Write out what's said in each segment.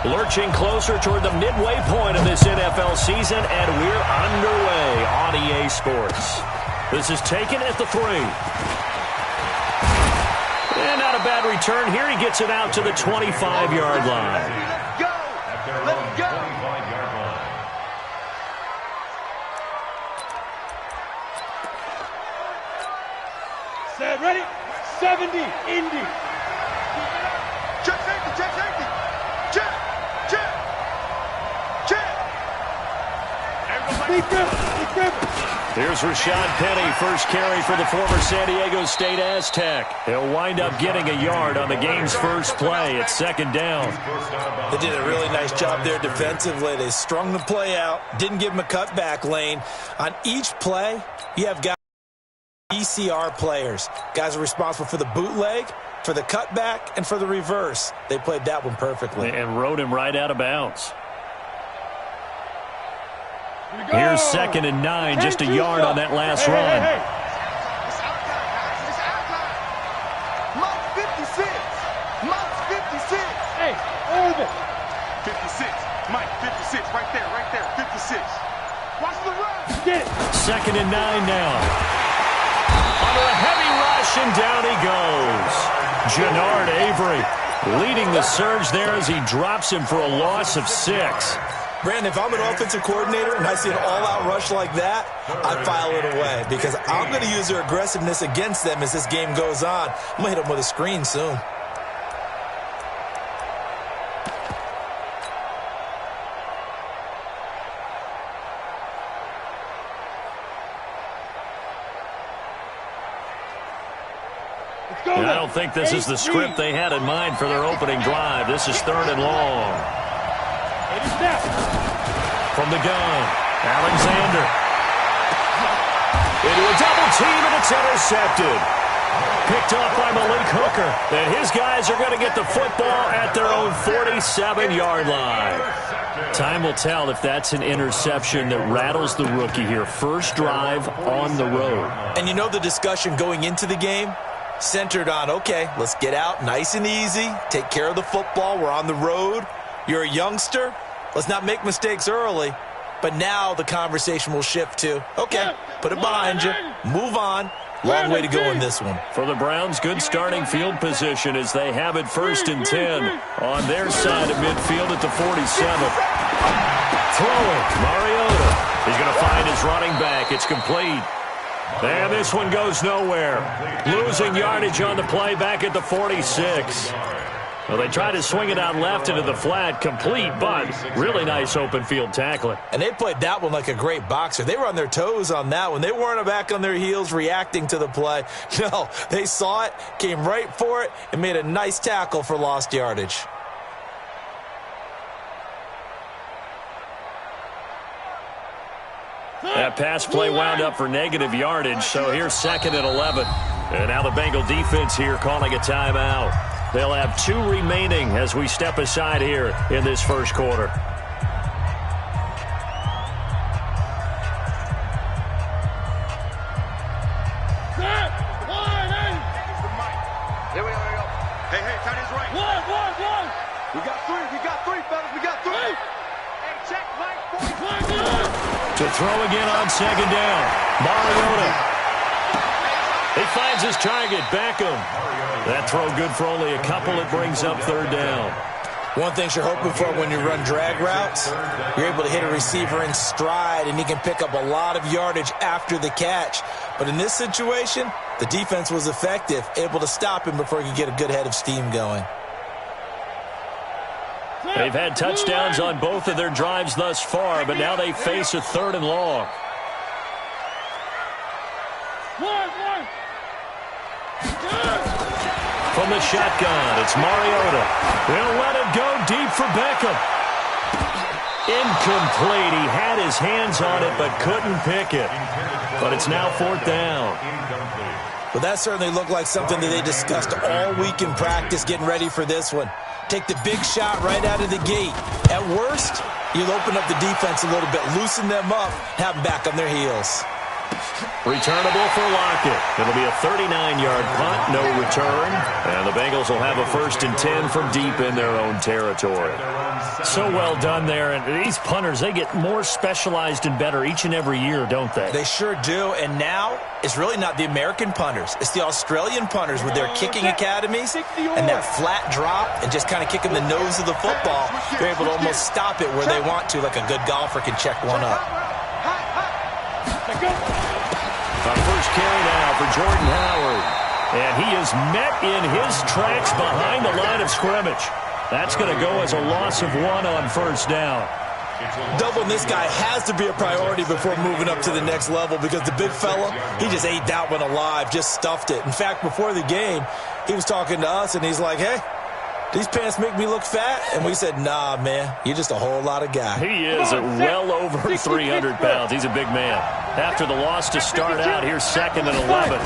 Lurching closer toward the midway point of this NFL season, and we're underway on EA Sports. This is taken at the 3. And not a bad return here. He gets it out to the 25-yard line. Let's go! Let's go! Set, ready? 70, Indy. Check safety, check safety. Check, check, check. Here's Rashad Penny, first carry for the former San Diego State Aztec. He'll wind up getting a yard on the game's first play. It's second down. They did a really nice job there defensively. They strung the play out, didn't give him a cutback lane. On each play, you have guys, ECR players. Guys are responsible for the bootleg, for the cutback, and for the reverse. They played that one perfectly. And rode him right out of bounds. Here's second and 9, just a yard on that last run. It's outside, guys. It's outside. Mark 56. Mark 56. Hey, over. 56. Mike, 56. Right there, 56. Watch the run. Get it. Second and 9 now. Under a heavy rush, and down he goes. Jannard Avery leading the surge there as he drops him for a loss of 6. Brandon, if I'm an offensive coordinator and I see an all-out rush like that, I file it away because I'm going to use their aggressiveness against them as this game goes on. I'm going to hit them with a screen soon. I don't think this is the script they had in mind for their opening drive. This is third and long. From the gun, Alexander. Into a double team, and it's intercepted. Picked off by Malik Hooker. And his guys are going to get the football at their own 47-yard line. Time will tell if that's an interception that rattles the rookie here. First drive on the road. And you know the discussion going into the game? Centered on, okay, let's get out nice and easy, take care of the football, we're on the road, you're a youngster, let's not make mistakes early. But now the conversation will shift to, okay, put it behind you, move on. Long way to go in this one. For the Browns, good starting field position as they have it first and 10 on their side of midfield at the 47. Throwing, Mariota. He's going to find his running back. It's complete. And this one goes nowhere. Losing yardage on the play back at the 46. Well, they tried to swing it out left into the flat, complete, but really nice open field tackling. And they played that one like a great boxer. They were on their toes on that one. They weren't back on their heels reacting to the play. No, they saw it, came right for it, and made a nice tackle for lost yardage. That pass play wound up for negative yardage, so here's second and 11. And now the Bengal defense here calling a timeout. They'll have 2 remaining as we step aside here in this first quarter. Here we go. Hey, tight end's right. One. We got three, fellas. We got 3. Hey, check, Mike. To throw again on second down. Mariota. He finds his target, Beckham. That throw good for only a couple. It brings up third down. One thing you're hoping for when you run drag routes, you're able to hit a receiver in stride, and he can pick up a lot of yardage after the catch. But in this situation, the defense was effective, able to stop him before he could get a good head of steam going. They've had touchdowns on both of their drives thus far, but now they face a third and long. From the shotgun, it's Mariota. He'll let it go deep for Beckham. Incomplete. He had his hands on it, but couldn't pick it. But it's now fourth down. Well, that certainly looked like something that they discussed all week in practice getting ready for this one. Take the big shot right out of the gate. At worst, you'll open up the defense a little bit, loosen them up, have them back on their heels. Returnable for Lockett. It'll be a 39-yard punt, no return. And the Bengals will have a 1st and 10 from deep in their own territory. So well done there. And these punters, they get more specialized and better each and every year, don't they? They sure do. And now it's really not the American punters. It's the Australian punters with their kicking academies and that flat drop and just kind of kicking the nose of the football. They're able to almost stop it where they want to, like a good golfer can check one up. Our first carry now for Jordan Howard. And he is met in his tracks behind the line of scrimmage. That's going to go as a loss of 1 on 1st down. Doubling this guy has to be a priority before moving up to the next level because the big fella, he just ate that one alive, just stuffed it. In fact, before the game, he was talking to us, and he's like, hey, these pants make me look fat? And we said, nah, man, you're just a whole lot of guy. He is at well over 300 pounds. He's a big man. After the loss to start out, here's 2nd and 11.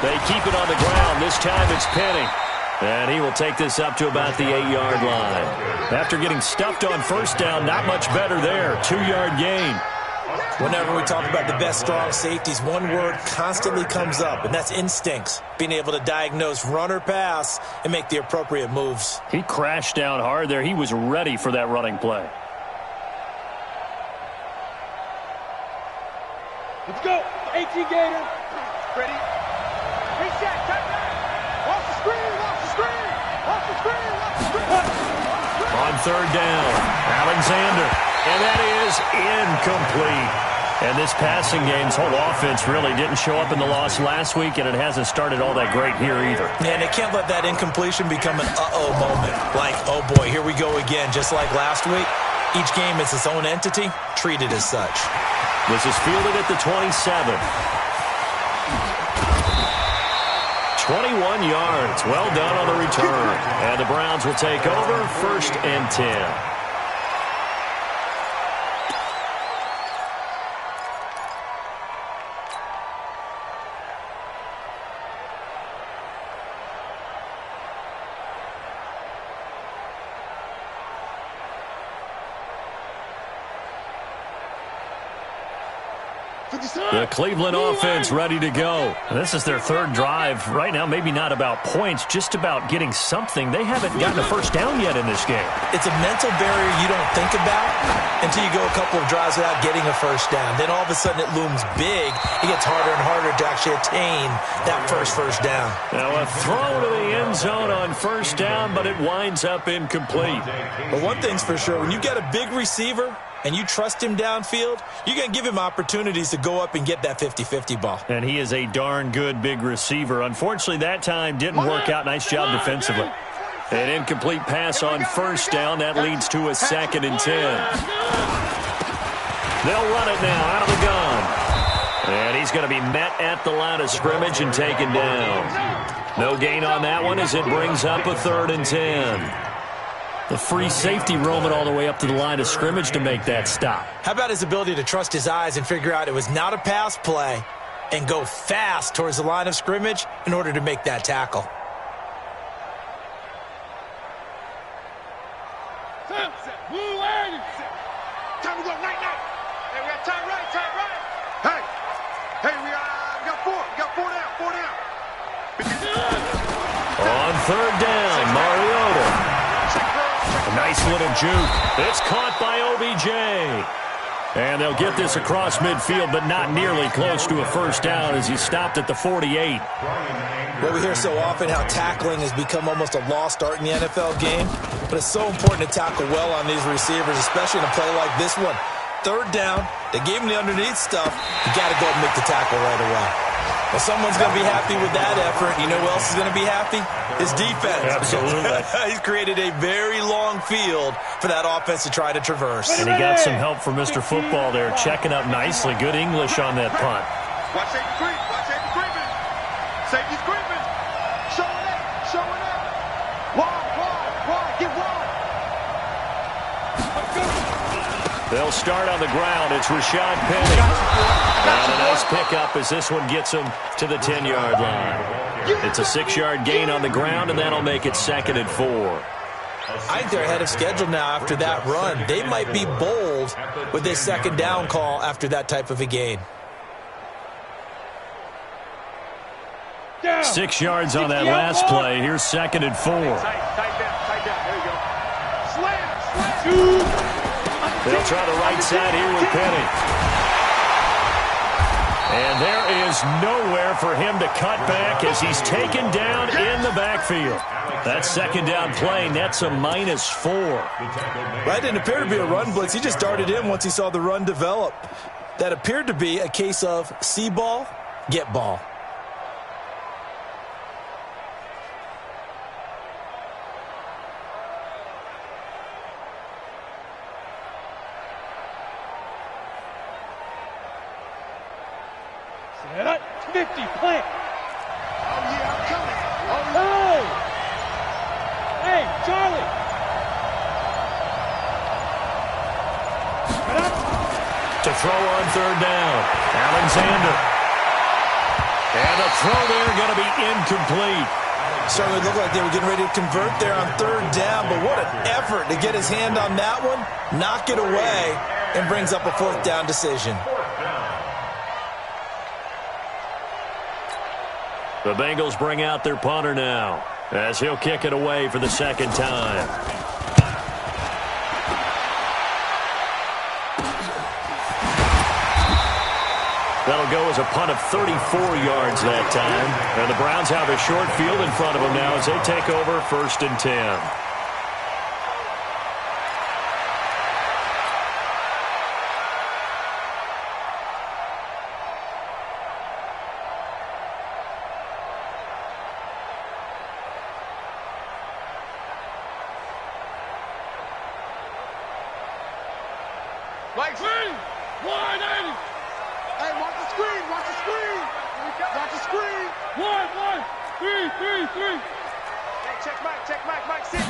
They keep it on the ground. This time it's Penny. And he will take this up to about the 8-yard line. After getting stuffed on 1st down, not much better there. 2-yard gain. Whenever we talk about the best strong safeties, one word constantly comes up, and that's instincts. Being able to diagnose run or pass and make the appropriate moves. He crashed down hard there. He was ready for that running play. Let's go. 18 Gator. Ready? Reset. Touchdown. Off the screen. Off the screen. Off the screen. Off the screen. On 3rd down, Alexander. And that is incomplete. And this passing game's whole offense really didn't show up in the loss last week, and it hasn't started all that great here either. Man, they can't let that incompletion become an uh-oh moment. Like, oh boy, here we go again, just like last week. Each game is its own entity, treated as such. This is fielded at the 27. 21 yards. Well done on the return. And the Browns will take over 1st and 10. The Cleveland offense ready to go. This is their 3rd drive. Right now, maybe not about points, just about getting something. They haven't gotten a 1st down yet in this game. It's a mental barrier you don't think about until you go a couple of drives without getting a 1st down. Then all of a sudden it looms big. It gets harder and harder to actually attain that first down. Now a throw to the end zone on 1st down, but it winds up incomplete. But one thing's for sure, when you got a big receiver and you trust him downfield, you're going to give him opportunities to go up and get that 50-50 ball. And he is a darn good big receiver. Unfortunately, that time didn't work out. Nice job defensively. An incomplete pass on 1st down. That leads to a 2nd and 10. They'll run it now out of the gun. And he's going to be met at the line of scrimmage and taken down. No gain on that one as it brings up a 3rd and 10. The free safety roaming all the way up to the line of scrimmage to make that stop. How about his ability to trust his eyes and figure out it was not a pass play and go fast towards the line of scrimmage in order to make that tackle? Time to go, night. Hey, we got time right. Hey, we got 4. We got 4 down. On 3rd down, Mariota. A nice little juke. It's caught by OBJ. And they'll get this across midfield, but not nearly close to a 1st down as he stopped at the 48. Well, we hear so often how tackling has become almost a lost art in the NFL game, but it's so important to tackle well on these receivers, especially in a play like this one. 3rd down, they gave him the underneath stuff. You got to go and make the tackle right away. Well, someone's going to be happy with that effort. You know who else is going to be happy? His defense. Absolutely. He's created a very long field for that offense to try to traverse. And he got some help from Mr. Football there, checking up nicely. Good English on that punt. Watch safety creep. Safety's creeping. Showing up. Wide. Get wide. They'll start on the ground. It's Rashad Penny. And a nice pickup as this one gets him to the 10-yard line. It's a 6-yard gain on the ground, and that'll make it 2nd and 4. I think they're ahead of schedule now after that run. They might be bold with this 2nd down call after that type of a gain. 6 yards on that last play. Here's 2nd and 4. Tight down. There you go. Slam. They'll try the right side here with Penny. And there is nowhere for him to cut back as he's taken down in the backfield. That 2nd down play nets a -4. That didn't appear to be a run blitz. He just darted in once he saw the run develop. That appeared to be a case of see ball, get ball. Set. 50, plant. Oh, yeah, I'm coming. Hey! Hey, Charlie! To throw on 3rd down. Alexander. And a throw there going to be incomplete. Certainly looked like they were getting ready to convert there on 3rd down, but what an effort to get his hand on that one, knock it away, and brings up a 4th down decision. The Bengals bring out their punter now as he'll kick it away for the 2nd time. That'll go as a punt of 34 yards that time. And the Browns have a short field in front of them now as they take over 1st and 10. Like screen. 180. Hey, watch the screen. Watch the screen. Watch the screen. 3. Hey, check Mike. Sit.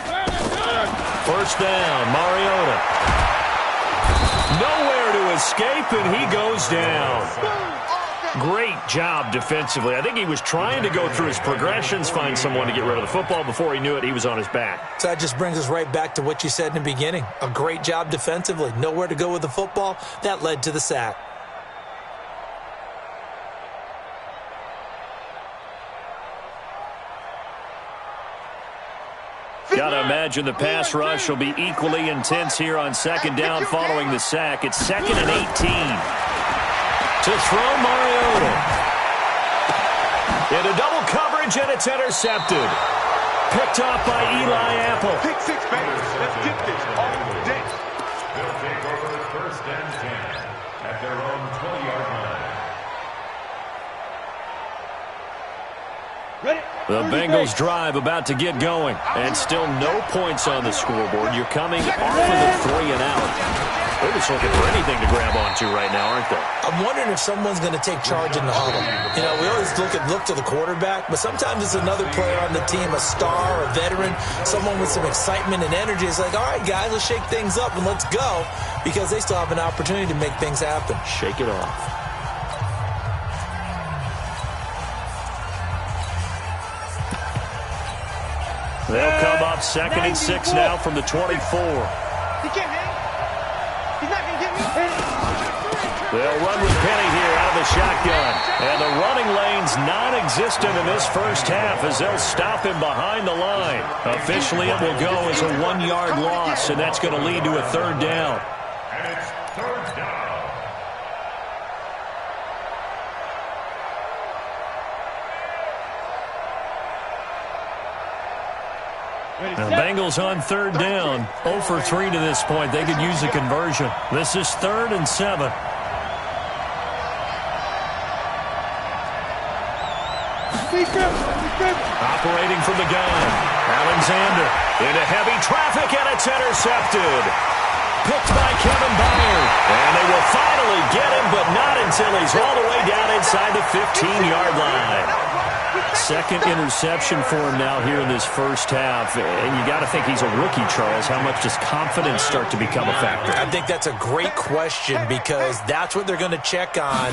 1st down, Mariota. Nowhere to escape, and he goes down. Great job defensively. I think he was trying to go through his progressions, find someone to get rid of the football. Before he knew it, he was on his back. So that just brings us right back to what you said in the beginning. A great job defensively. Nowhere to go with the football. That led to the sack. Got to imagine the pass rush will be equally intense here on 2nd down following the sack. It's 2nd and 18. To throw Mariota. Into double coverage, and it's intercepted. Picked off by Eli Apple. Pick 6, baby. Let's get this off the deck. They'll take over 1st and 10 at their own 20-yard line. Ready? The Bengals drive about to get going, and still no points on the scoreboard. You're coming off of the 3 and out. They're just looking for anything to grab onto right now, aren't they? I'm wondering if someone's going to take charge in the huddle. You know, we always look to the quarterback, but sometimes it's another player on the team, a star, a veteran, someone with some excitement and energy. It's like, all right, guys, let's shake things up and let's go, because they still have an opportunity to make things happen. Shake it off. They'll come up 2nd and 6 now from the 24. He can't hang. He's not going to get me. They'll run with Penny here out of the shotgun. And the running lane's non-existent in this 1st half as they'll stop him behind the line. Officially, it will go as a 1-yard loss, and that's going to lead to a 3rd down. And it's 3rd down. The Bengals on 3rd down. 0 for 3 to this point. They could use a conversion. This is 3rd and 7. Operating from the gun. Alexander into heavy traffic, and it's intercepted. Picked by Kevin Byard. And they will finally get him, but not until he's all the way down inside the 15-yard line. 2nd interception for him now here in this 1st half. And you got to think he's a rookie, Charles. How much does confidence start to become a factor? I think that's a great question, because that's what they're going to check on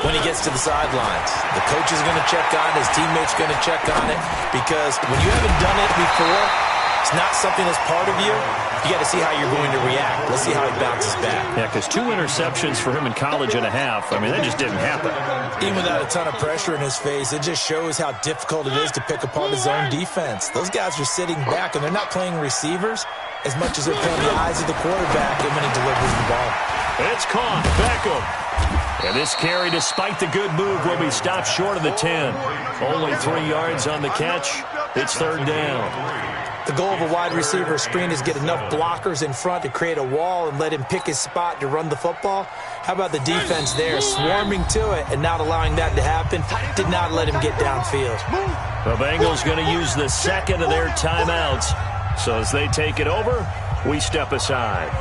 when he gets to the sidelines. The coach is going to check on it. His teammates are going to check on it, because when you haven't done it before, it's not something that's part of you, you got to see how you're going to react. Let's see how he bounces back. Yeah, because 2 interceptions for him in college and a half. I mean, that just didn't happen. Even without a ton of pressure in his face, it just shows how difficult it is to pick apart his own defense. Those guys are sitting back, and they're not playing receivers as much as they're playing the eyes of the quarterback and when he delivers the ball. It's caught. Beckham. And this carry, despite the good move, will be stopped short of the 10. Only 3 yards on the catch. It's 3rd down. The goal of a wide receiver screen is get enough blockers in front to create a wall and let him pick his spot to run the football. How about the defense there, swarming to it and not allowing that to happen? Did not let him get downfield. The Bengals going to use the second of their timeouts. So as they take it over, we step aside.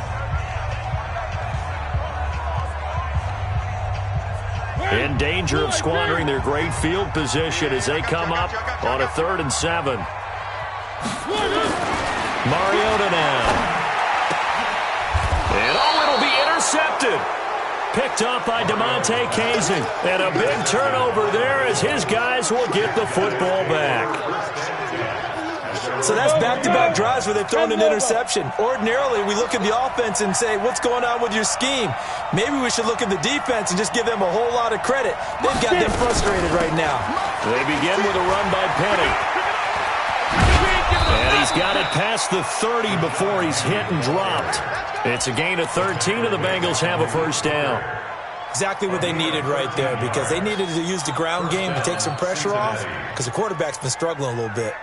In danger of squandering their great field position as they come up on a 3rd and 7. Mariota now. And it'll be intercepted. Picked up by DeMonte Kazin. And a big turnover there as his guys will get the football back. So that's back-to-back drives where they've thrown an interception. Ordinarily, we look at the offense and say, what's going on with your scheme? Maybe we should look at the defense and just give them a whole lot of credit. They've got them frustrated right now. They begin with a run by Penny. And he's got it past the 30 before he's hit and dropped. It's a gain of 13, and the Bengals have a 1st down. Exactly what they needed right there, because they needed to use the ground game to take some pressure off, because the quarterback's been struggling a little bit.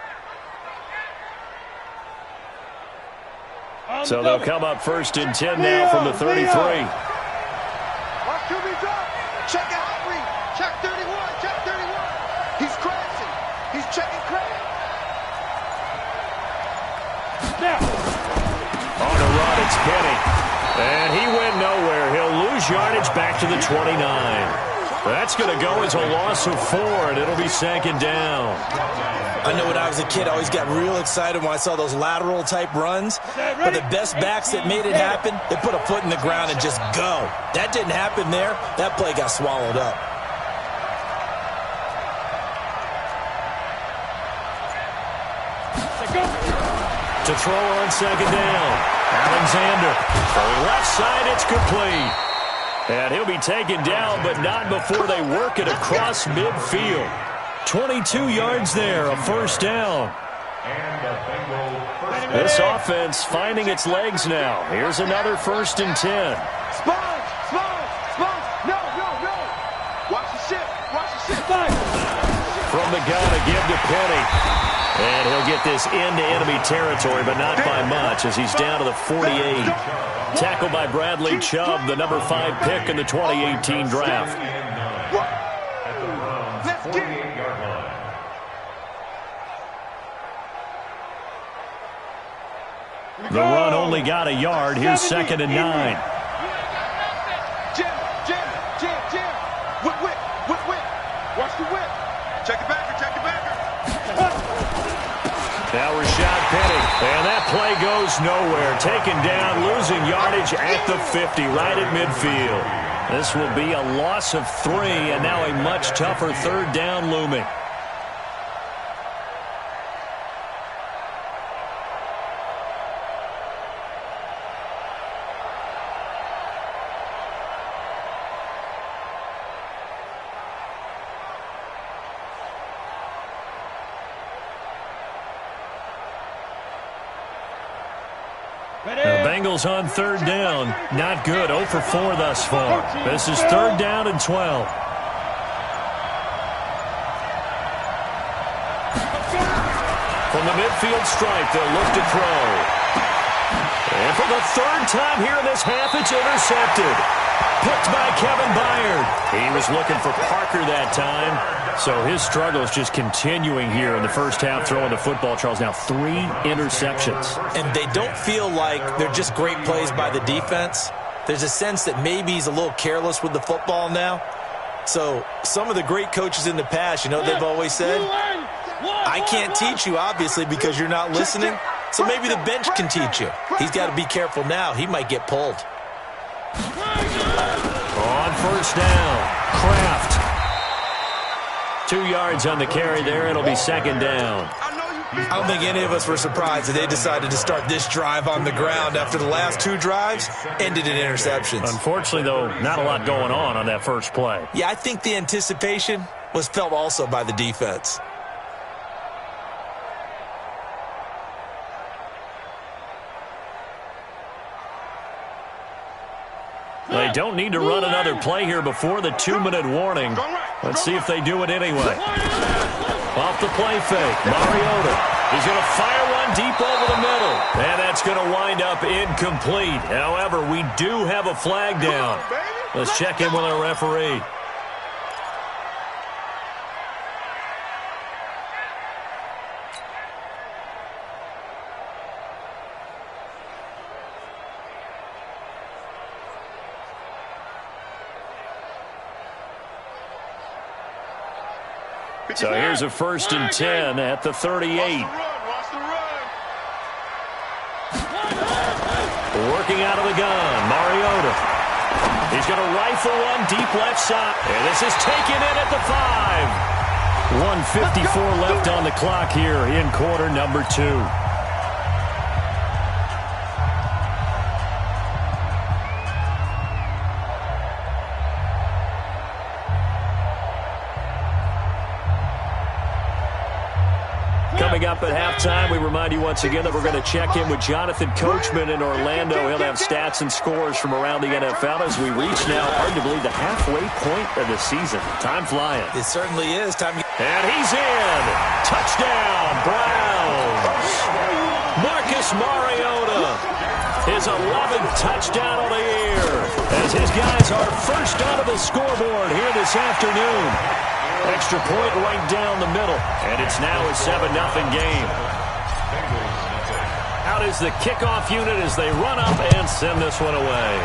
So they'll come up 1st and 10 now from the 33. Check out read. Check 31. Check 31. He's crashing. He's checking crash. Now. On the run, it's Penny. And he went nowhere. He'll lose yardage back to the 29. That's going to go as a loss of 4, and it'll be 2nd down. I know when I was a kid, I always got real excited when I saw those lateral-type runs. But the best backs that made it happen, they put a foot in the ground and just go. That didn't happen there. That play got swallowed up. To throw on 2nd down. Alexander. From left side, it's complete. And he'll be taken down, but not before they work it across midfield. 22 yards there, a 1st down. This offense finding its legs now. Here's another 1st and 10. Sponge. No. Watch the ship. From the gun, a give to Penny. And he'll get this into enemy territory, but not by much as he's down to the 48. Tackled by Bradley Chubb, the number 5 pick in the 2018 draft. Let's get it. The run only got a yard. Here's 2nd and 9. Jam. Whip. Watch the whip. Check it back. Now Rashad Penny. And that play goes nowhere. Taken down, losing yardage at the 50, right at midfield. This will be a loss of 3, and now a much tougher 3rd down looming. The Bengals on 3rd down. Not good. 0 for 4 thus far. This is 3rd down and 12. From the midfield stripe, they'll look to throw. And for the 3rd time here in this half, it's intercepted. Picked by Kevin Byard. He was looking for Parker that time. So his struggle is just continuing here in the first half, throwing the football. Charles, now 3 interceptions. And they don't feel like they're just great plays by the defense. There's a sense that maybe he's a little careless with the football now. So some of the great coaches in the past, you know what they've always said? I can't teach you, obviously, because you're not listening. So maybe the bench can teach you. He's got to be careful now. He might get pulled. On 1st down, Kraft. 2 yards on the carry there. It'll be 2nd down. I don't think any of us were surprised that they decided to start this drive on the ground after the last two drives ended in interceptions. Unfortunately, though, not a lot going on that first play. Yeah, I think the anticipation was felt also by the defense. They don't need to run another play here before the 2-minute warning. Let's see if they do it anyway. Off the play fake, Mariota. He's going to fire one deep over the middle. And that's going to wind up incomplete. However, we do have a flag down. Let's check in with our referee. So here's a 1st and 10 at the 38. Working out of the gun, Mariota. He's going to rifle one deep left side. And this is taken in at the 5. 1:54 left on the clock here in quarter number 2. Coming up at halftime, we remind you once again that we're going to check in with Jonathan Coachman in Orlando. He'll have stats and scores from around the NFL as we reach now arguably the halfway point of the season. Time flying. It certainly is. And he's in. Touchdown, Browns. Marcus Mariota. His 11th touchdown of the year as his guys are first onto the scoreboard here this afternoon. Extra point right down the middle, and it's now a 7-0 game. Out is the kickoff unit as they run up and send this one away.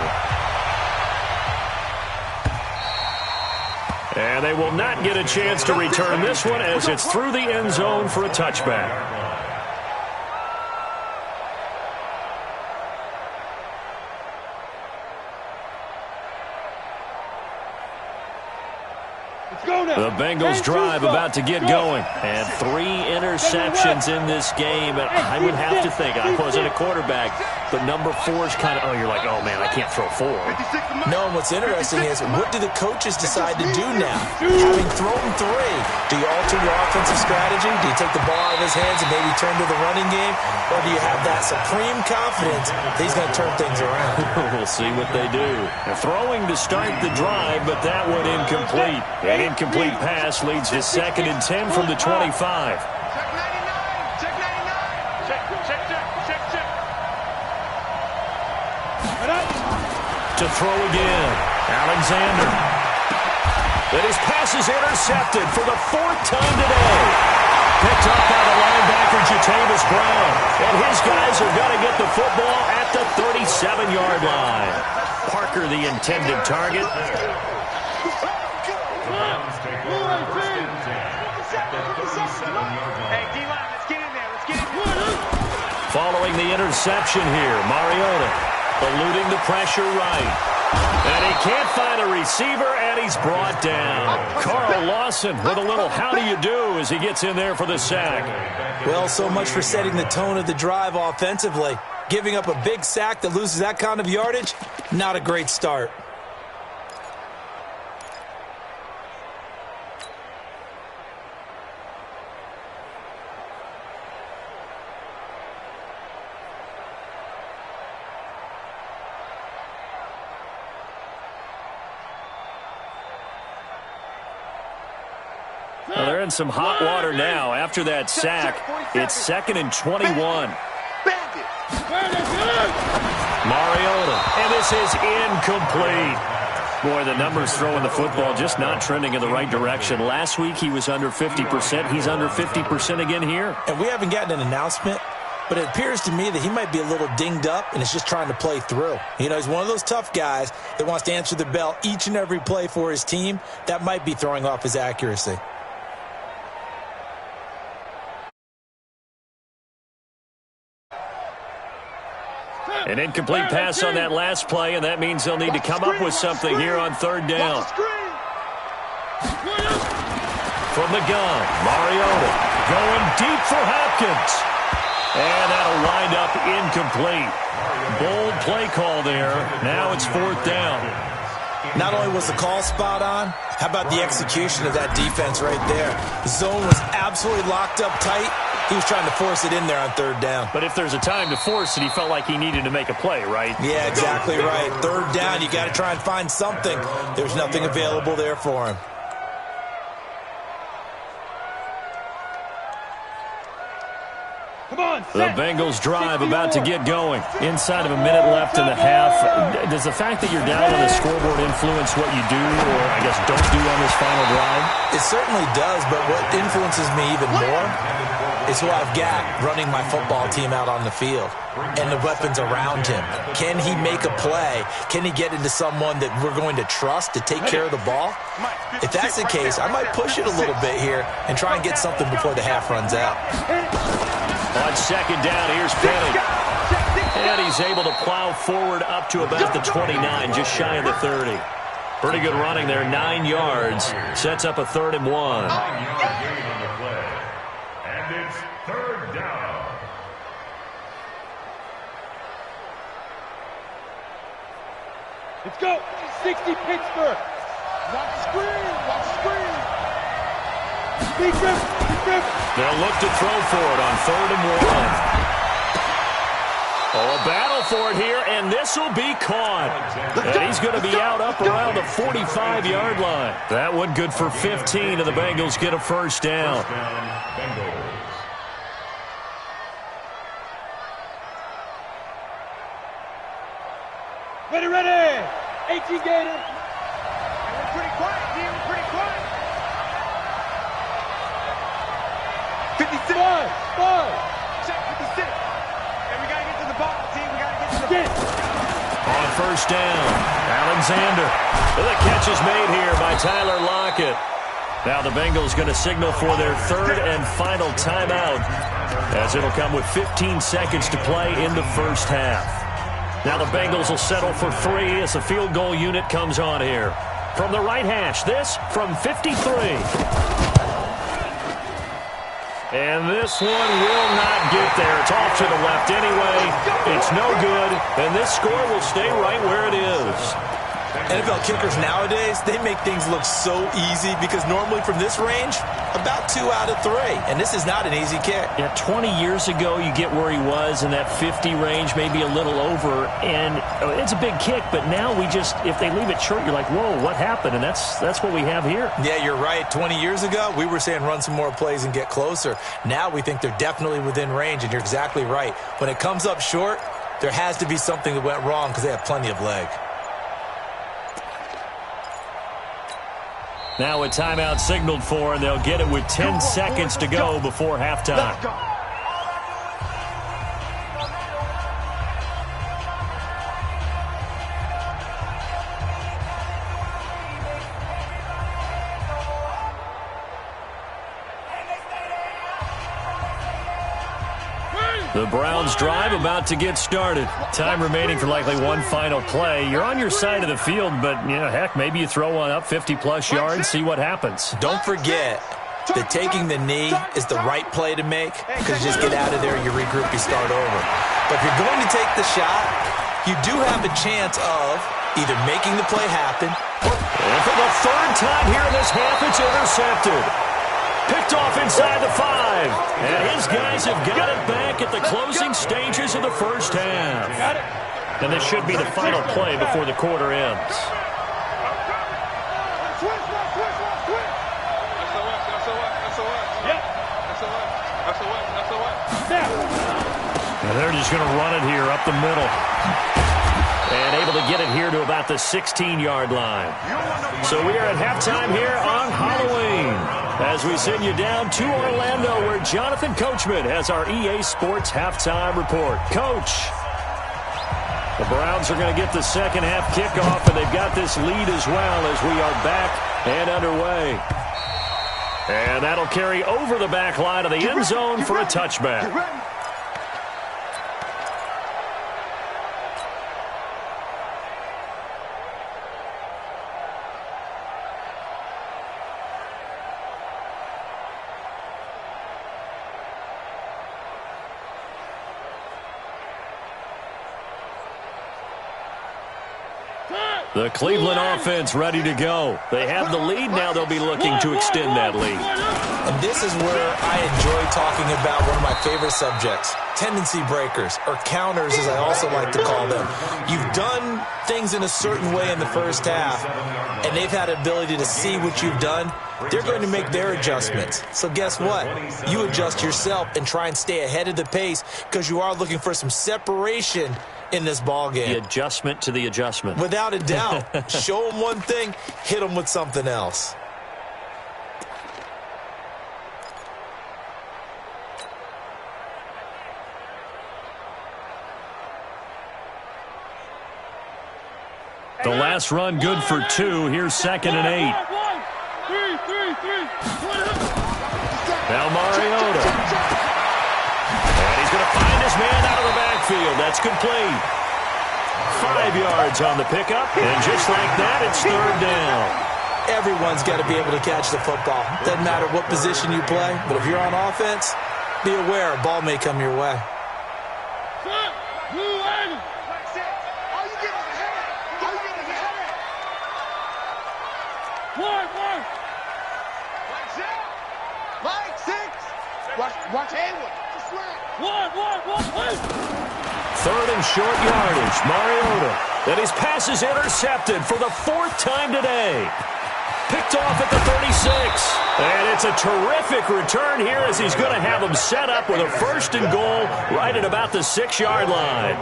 And they will not get a chance to return this one as it's through the end zone for a touchback. The Bengals drive about to get going. And 3 interceptions in this game. And I would have to think, I wasn't a quarterback, but number 4 is kind of, you're like, oh, man, I can't throw 4. No, and what's interesting is, what do the coaches decide to do now? Having thrown 3, do you alter your offensive strategy? Do you take the ball out of his hands and maybe turn to the running game? Or do you have that supreme confidence that he's going to turn things around? We'll see what they do. They're throwing to start the drive, but that one incomplete. An incomplete pass leads to 2nd and 10 from the 25. To throw again, Alexander. But his pass is intercepted for the 4th time today. Picked up by the linebacker, Jatavis Brown. And his guys are going to get the football at the 37-yard line. Parker, the intended target. Following the interception here, Mariota eluding the pressure right. And he can't find a receiver, and he's brought down. Carl Lawson with a little how do you do as he gets in there for the sack. Well, so much for setting the tone of the drive offensively. Giving up a big sack that loses that kind of yardage, not a great start. Well, they're in some hot water now. After that sack, it's 2nd and 21. Mariota, and this is incomplete. Boy, the numbers throwing the football just not trending in the right direction. Last week he was under 50%. He's under 50% again here. And we haven't gotten an announcement, but it appears to me that he might be a little dinged up and is just trying to play through. You know, he's one of those tough guys that wants to answer the bell each and every play for his team. That might be throwing off his accuracy. An incomplete pass on that last play, and that means they'll need to come up with something here on 3rd down. From the gun, Mariota. Going deep for Hopkins. And that'll wind up incomplete. Bold play call there. Now it's 4th down. Not only was the call spot on, how about the execution of that defense right there? The zone was absolutely locked up tight. He was trying to force it in there on 3rd down. But if there's a time to force it, he felt like he needed to make a play, right? Yeah, exactly right. 3rd down, you got to try and find something. There's nothing available there for him. The Bengals drive about to get going. Inside of a minute left in the half. Does the fact that you're down on the scoreboard influence what you do, or I guess don't do on this final drive? It certainly does, but what influences me even more is who I've got running my football team out on the field and the weapons around him. Can he make a play? Can he get into someone that we're going to trust to take care of the ball? If that's the case, I might push it a little bit here and try and get something before the half runs out. On 2nd down, here's Penny. And he's able to plow forward up to about the 29, just shy of the 30. Pretty good running there, 9 yards. Sets up a 3rd and 1. 9-yard gain on the play. And it's 3rd down. Let's go. 60 Pittsburgh. Watch the screen. Watch the screen. Defense. They'll look to throw for it on 3rd and 1. Oh, a battle for it here, and this will be caught. And he's going to be out up around the 45-yard line. That one good for 15, and the Bengals get a 1st down. Ready. 18 Gator. We're pretty quiet here. We're pretty quiet. 56. Five. Check 56. And we got to get to the ball, team. We got to get to the ball. On 1st down, Alexander. The catch is made here by Tyler Lockett. Now the Bengals going to signal for their 3rd and final timeout, as it'll come with 15 seconds to play in the 1st half. Now the Bengals will settle for 3 as the field goal unit comes on here. From the right hash, this from 53. And this one will not get there. It's off to the left anyway. It's no good, and this score will stay right where it is. NFL kickers nowadays, they make things look so easy because normally from this range, about 2 out of 3. And this is not an easy kick. Yeah, 20 years ago, you get where he was in that 50 range, maybe a little over, and it's a big kick, but now we just, if they leave it short, you're like, whoa, what happened? And that's what we have here. Yeah, you're right. 20 years ago, we were saying run some more plays and get closer. Now we think they're definitely within range, and you're exactly right. When it comes up short, there has to be something that went wrong because they have plenty of leg. Now a timeout signaled for, and they'll get it with 10 seconds to go before halftime. The Browns drive about to get started. Time remaining for likely one final play. You're on your side of the field, but, heck, maybe you throw one up 50-plus yards, see what happens. Don't forget that taking the knee is the right play to make because you just get out of there, you regroup, you start over. But if you're going to take the shot, you do have a chance of either making the play happen. And for the 3rd time here in this half, it's intercepted. Picked off inside the 5. And his guys have got it back at the closing stages of the 1st half. And this should be the final play before the quarter ends. And they're just going to run it here up the middle. And able to get it here to about the 16-yard line. So we are at halftime here on Halloween, as we send you down to Orlando, where Jonathan Coachman has our EA Sports halftime report. Coach, the Browns are going to get the second half kickoff, and they've got this lead as well as we are back and underway. And that'll carry over the back line of the end zone for a touchback. The Cleveland offense ready to go. They have the lead. Now they'll be looking to extend that lead. And this is where I enjoy talking about one of my favorite subjects, tendency breakers, or counters as I also like to call them. You've done things in a certain way in the first half, and they've had the ability to see what you've done. They're going to make their adjustments. So guess what? You adjust yourself and try and stay ahead of the pace because you are looking for some separation in this ball game. The adjustment to the adjustment. Without a doubt. Show them one thing, hit them with something else. The last run good for 2. Here's 2nd and 8. Now Mariota. And he's going to find his man out of the backfield. That's complete. 5 yards on the pickup. And just like that, it's 3rd down. Everyone's got to be able to catch the football. Doesn't matter what position you play, but if you're on offense, be aware a ball may come your way. Watch Hayward. 3rd and short yardage. Mariota. And his pass is intercepted for the 4th time today. Picked off at the 36. And it's a terrific return here as he's going to have him set up with a 1st and goal right at about the 6-yard line.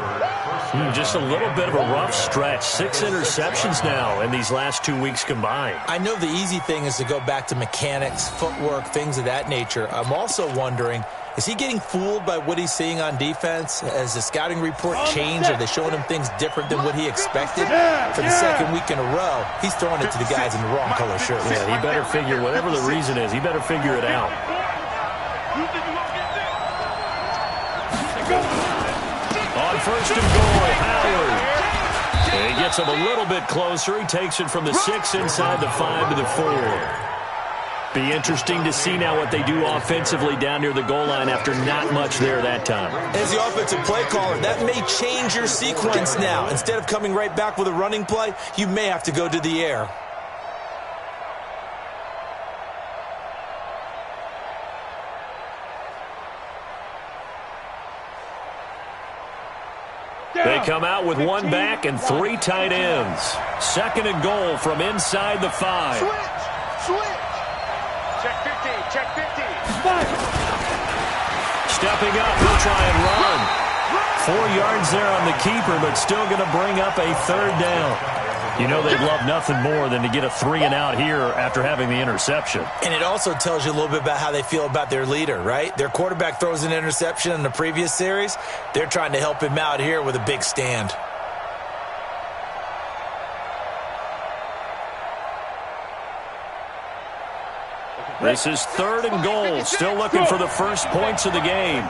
Just a little bit of a rough stretch. 6 interceptions now in these last 2 weeks combined. I know the easy thing is to go back to mechanics, footwork, things of that nature. I'm also wondering, is he getting fooled by what he's seeing on defense? Has the scouting report changed? Are they showing him things different than what he expected? For the 2nd week in a row, he's throwing it to the guys in the wrong color shirts. Yeah, he better figure, whatever the reason is, he better figure it out. On 1st and goal, Howard. And he gets him a little bit closer. He takes it from the 6 inside the 5 to the 4. Be interesting to see now what they do offensively down near the goal line after not much there that time. As the offensive play caller, that may change your sequence now. Instead of coming right back with a running play, you may have to go to the air. They come out with 1 back and 3 tight ends. 2nd and goal from inside the 5. Switch. Check 15. Check 15. Stepping up, he'll try and run. 4 yards there on the keeper, but still going to bring up a 3rd down. You know they'd love nothing more than to get a 3 and out here after having the interception. And it also tells you a little bit about how they feel about their leader, right? Their quarterback throws an interception in the previous series. They're trying to help him out here with a big stand. This is 3rd and goal. Still looking for the first points of the game.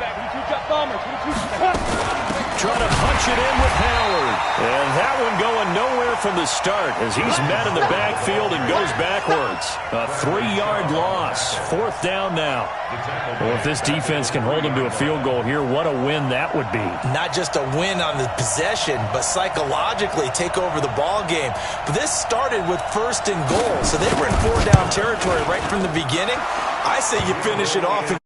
Trying to punch it in with Howard. And that one going nowhere from the start as he's met in the backfield and goes backwards. A 3-yard loss. 4th down now. Well, if this defense can hold them to a field goal here, what a win that would be. Not just a win on the possession, but psychologically take over the ball game. But this started with 1st and goal, so they were in 4-down territory right from the beginning. I say you finish it off.